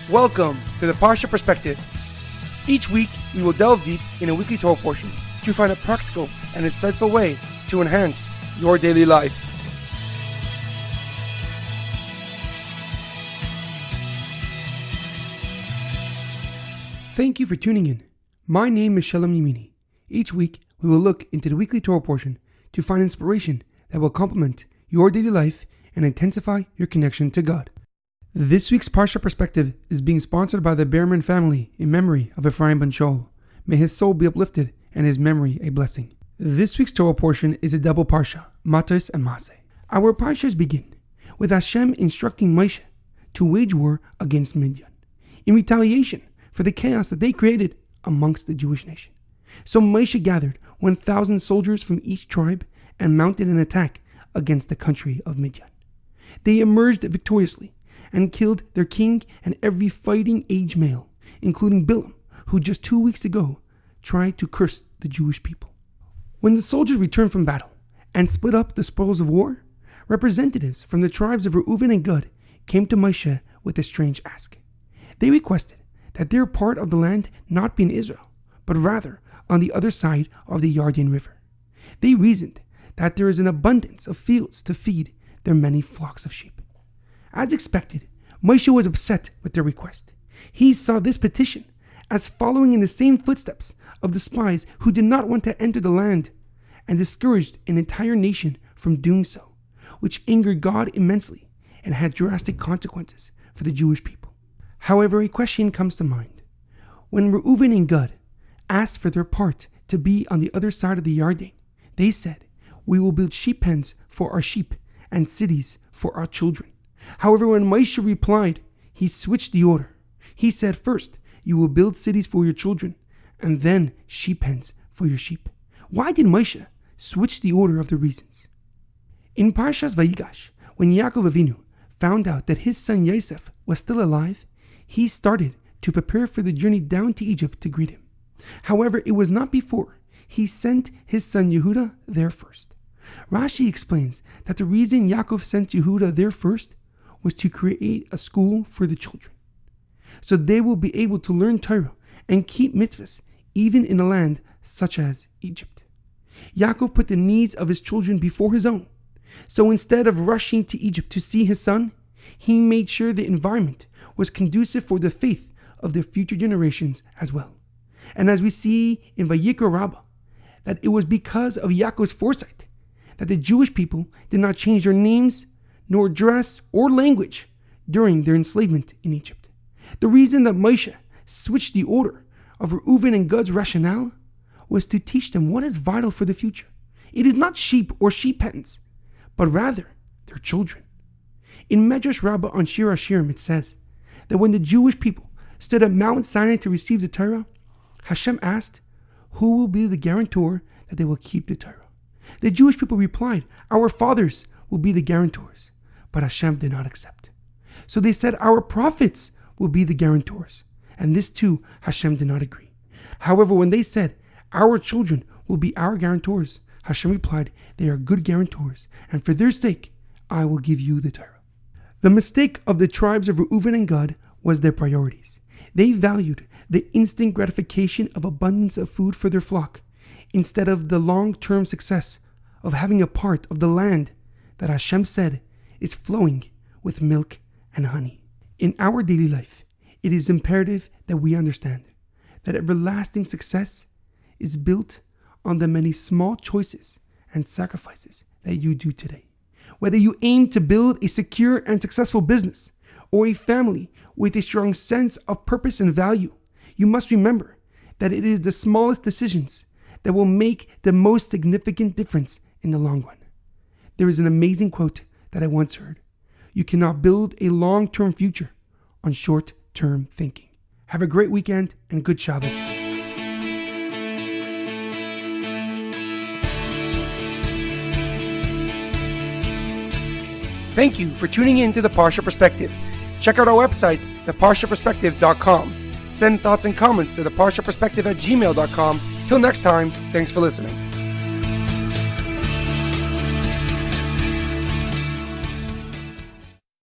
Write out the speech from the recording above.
Welcome to the Parsha Perspective. Each week, we will delve deep in a weekly Torah portion to find a practical and insightful way to enhance your daily life. Thank you for tuning in. My name is Shalom Yemini. Each week, we will look into the weekly Torah portion to find inspiration that will complement your daily life and intensify your connection to God. This week's Parsha Perspective is being sponsored by the Behrman family in memory of Ephraim ben Shaul. May his soul be uplifted and his memory a blessing. This week's Torah portion is a double Parsha, Matos and Massei. Our Parshas begin with Hashem instructing Moshe to wage war against Midian in retaliation for the chaos that they created amongst the Jewish nation. So Moshe gathered 1,000 soldiers from each tribe and mounted an attack against the country of Midian. They emerged victoriously and killed their king and every fighting age male, including Bilam, who just 2 weeks ago tried to curse the Jewish people. When the soldiers returned from battle and split up the spoils of war, representatives from the tribes of Reuven and Gad came to Moshe with a strange ask. They requested that their part of the land not be in Israel, but rather on the other side of the Yarden River. They reasoned that there is an abundance of fields to feed their many flocks of sheep. As expected, Moshe was upset with their request. He saw this petition as following in the same footsteps of the spies who did not want to enter the land and discouraged an entire nation from doing so, which angered God immensely and had drastic consequences for the Jewish people. However, a question comes to mind. When Reuven and Gad asked for their part to be on the other side of the Yarden, they said, "We will build sheep pens for our sheep and cities for our children." However, when Moshe replied, he switched the order. He said, first, you will build cities for your children, and then sheep pens for your sheep. Why did Moshe switch the order of the reasons? In Parshas Vayigash, when Yaakov Avinu found out that his son Yosef was still alive, he started to prepare for the journey down to Egypt to greet him. However, it was not before he sent his son Yehuda there first. Rashi explains that the reason Yaakov sent Yehuda there first was to create a school for the children, so they will be able to learn Torah and keep mitzvahs even in a land such as Egypt. Yaakov put the needs of his children before his own, so instead of rushing to Egypt to see his son, he made sure the environment was conducive for the faith of their future generations as well. And as we see in Vayikra Rabbah, that it was because of Yaakov's foresight that the Jewish people did not change their names, nor dress or language during their enslavement in Egypt. The reason that Moshe switched the order of Reuven and Gad's rationale was to teach them what is vital for the future. It is not sheep or sheep pens, but rather their children. In Medrash Rabbah on Shir HaShirim it says that when the Jewish people stood at Mount Sinai to receive the Torah, Hashem asked, who will be the guarantor that they will keep the Torah? The Jewish people replied, our fathers will be the guarantors. But Hashem did not accept. So they said, our prophets will be the guarantors. And this too, Hashem did not agree. However, when they said, our children will be our guarantors, Hashem replied, they are good guarantors, and for their sake, I will give you the Torah. The mistake of the tribes of Reuven and Gad was their priorities. They valued the instant gratification of abundance of food for their flock, instead of the long-term success of having a part of the land that Hashem said is flowing with milk and honey. In our daily life, it is imperative that we understand that everlasting success is built on the many small choices and sacrifices that you do today. Whether you aim to build a secure and successful business or a family with a strong sense of purpose and value, you must remember that it is the smallest decisions that will make the most significant difference in the long run. There is an amazing quote that I once heard. You cannot build a long-term future on short-term thinking. Have a great weekend and good Shabbos. Thank you for tuning in to the Parsha Perspective. Check out our website, theparshaperspective.com. Send thoughts and comments to theparshaperspective@gmail.com. Till next time, thanks for listening.